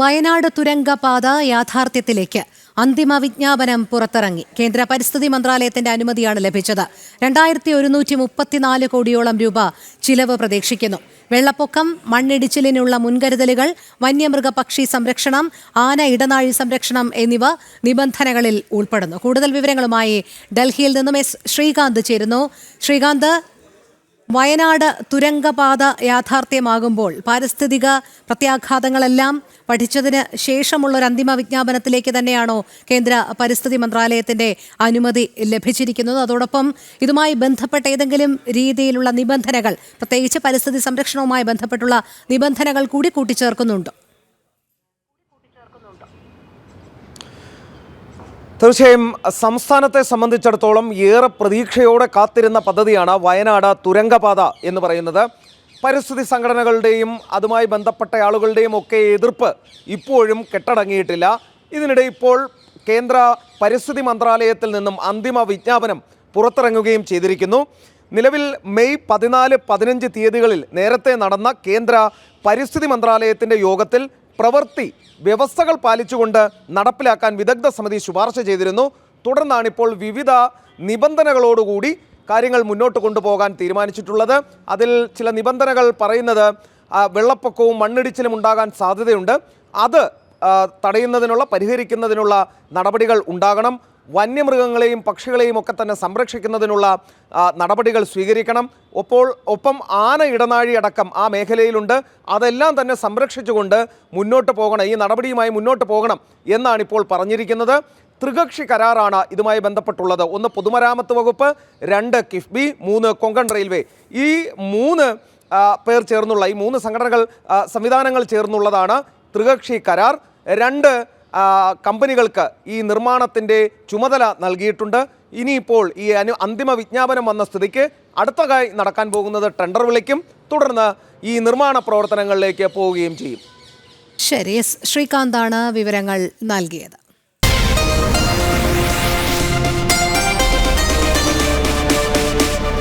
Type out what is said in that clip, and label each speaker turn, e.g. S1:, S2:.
S1: വയനാട് തുരങ്കപാത യാഥാർത്ഥ്യത്തിലേക്ക് അന്തിമ വിജ്ഞാപനം പുറത്തിറങ്ങി. കേന്ദ്ര പരിസ്ഥിതി മന്ത്രാലയത്തിന്റെ അനുമതിയാണ് ലഭിച്ചത്. 2134 കോടിയോളം രൂപ ചിലവ് പ്രതീക്ഷിക്കുന്നു. വെള്ളപ്പൊക്കം, മണ്ണിടിച്ചിലിനുള്ള മുൻകരുതലുകൾ, വന്യമൃഗ പക്ഷി സംരക്ഷണം, ആന ഇടനാഴി സംരക്ഷണം എന്നിവ നിബന്ധനകളിൽ ഉൾപ്പെടുന്നു. കൂടുതൽ വിവരങ്ങളുമായി ഡൽഹിയിൽ നിന്നും എസ് ശ്രീകാന്ത് ചേരുന്നു. ശ്രീകാന്ത്, വയനാട് തുരങ്കപാത യാഥാർത്ഥ്യമാകുമ്പോൾ പാരിസ്ഥിതിക പ്രത്യാഘാതങ്ങളെല്ലാം പഠിച്ചതിന് ശേഷമുള്ള ഒരു അന്തിമ വിജ്ഞാപനത്തിലേക്ക് തന്നെയാണോ കേന്ദ്ര പരിസ്ഥിതി മന്ത്രാലയത്തിന്റെ അനുമതി ലഭിച്ചിരിക്കുന്നത്? അതോടൊപ്പം ഇതുമായി ബന്ധപ്പെട്ട ഏതെങ്കിലും രീതിയിലുള്ള നിബന്ധനകൾ, പ്രത്യേകിച്ച് പരിസ്ഥിതി സംരക്ഷണവുമായി ബന്ധപ്പെട്ടുള്ള നിബന്ധനകൾ കൂടി കൂട്ടിച്ചേർക്കുന്നുണ്ടോ?
S2: തീർച്ചയായും സംസ്ഥാനത്തെ സംബന്ധിച്ചിടത്തോളം ഏറെ പ്രതീക്ഷയോടെ കാത്തിരുന്ന പദ്ധതിയാണ് വയനാട് തുരങ്കപാത എന്ന് പറയുന്നത്. പരിസ്ഥിതി സംഘടനകളുടെയും അതുമായി ബന്ധപ്പെട്ട ആളുകളുടെയും ഒക്കെ എതിർപ്പ് ഇപ്പോഴും കെട്ടടങ്ങിയിട്ടില്ല. ഇതിനിടെ ഇപ്പോൾ കേന്ദ്ര പരിസ്ഥിതി മന്ത്രാലയത്തിൽ നിന്നും അന്തിമ വിജ്ഞാപനം പുറത്തിറങ്ങുകയും ചെയ്തിരിക്കുന്നു. നിലവിൽ മെയ് 14-15 തീയതികളിൽ നേരത്തെ നടന്ന കേന്ദ്ര പരിസ്ഥിതി മന്ത്രാലയത്തിൻ്റെ യോഗത്തിൽ പ്രവൃത്തി വ്യവസ്ഥകൾ പാലിച്ചുകൊണ്ട് നടപ്പിലാക്കാൻ വിദഗ്ധ സമിതി ശുപാർശ ചെയ്തിരുന്നു. തുടർന്നാണ് ഇപ്പോൾ വിവിധ നിബന്ധനകളോടുകൂടി കാര്യങ്ങൾ മുന്നോട്ട് കൊണ്ടുപോകാൻ തീരുമാനിച്ചിട്ടുള്ളത്. അതിൽ ചില നിബന്ധനകൾ പറയുന്നത് വെള്ളപ്പൊക്കവും മണ്ണിടിച്ചിലും ഉണ്ടാകാൻ സാധ്യതയുണ്ട്. അത് തടയുന്നതിനുള്ള, പരിഹരിക്കുന്നതിനുള്ള നടപടികൾ ഉണ്ടാകണം. വന്യമൃഗങ്ങളെയും പക്ഷികളെയും ഒക്കെ തന്നെ സംരക്ഷിക്കുന്നതിനുള്ള നടപടികൾ സ്വീകരിക്കണം. ഒപ്പം ആന ഇടനാഴി അടക്കം ആ മേഖലയിലുണ്ട്. അതെല്ലാം തന്നെ സംരക്ഷിച്ചുകൊണ്ട് മുന്നോട്ട് പോകണം, ഈ നടപടിയുമായി മുന്നോട്ട് പോകണം എന്നാണ് ഇപ്പോൾ പറഞ്ഞിരിക്കുന്നത്. ത്രികക്ഷി കരാറാണ് ഇതുമായി ബന്ധപ്പെട്ടുള്ളത്. 1 പൊതുമരാമത്ത് വകുപ്പ്, 2 കിഫ്ബി, 3 കൊങ്കൺ റെയിൽവേ. ഈ 3 പേർ ചേർന്നുള്ള, ഈ 3 സംവിധാനങ്ങൾ ചേർന്നുള്ളതാണ് ത്രികക്ഷി കരാർ. 2 കമ്പനികൾക്ക് ഈ നിർമ്മാണത്തിൻ്റെ ചുമതല നൽകിയിട്ടുണ്ട്. ഇനിയിപ്പോൾ ഈ അന്തിമ വിജ്ഞാപനം വന്ന സ്ഥിതിക്ക് അടുത്തതായി നടക്കാൻ പോകുന്നത് ടെൻഡർ വിളിക്കും. തുടർന്ന് ഈ നിർമ്മാണ പ്രവർത്തനങ്ങളിലേക്ക് പോവുകയും ചെയ്യും.
S1: ശരി, ശ്രീകാന്താണ് വിവരങ്ങൾ നൽകിയത്.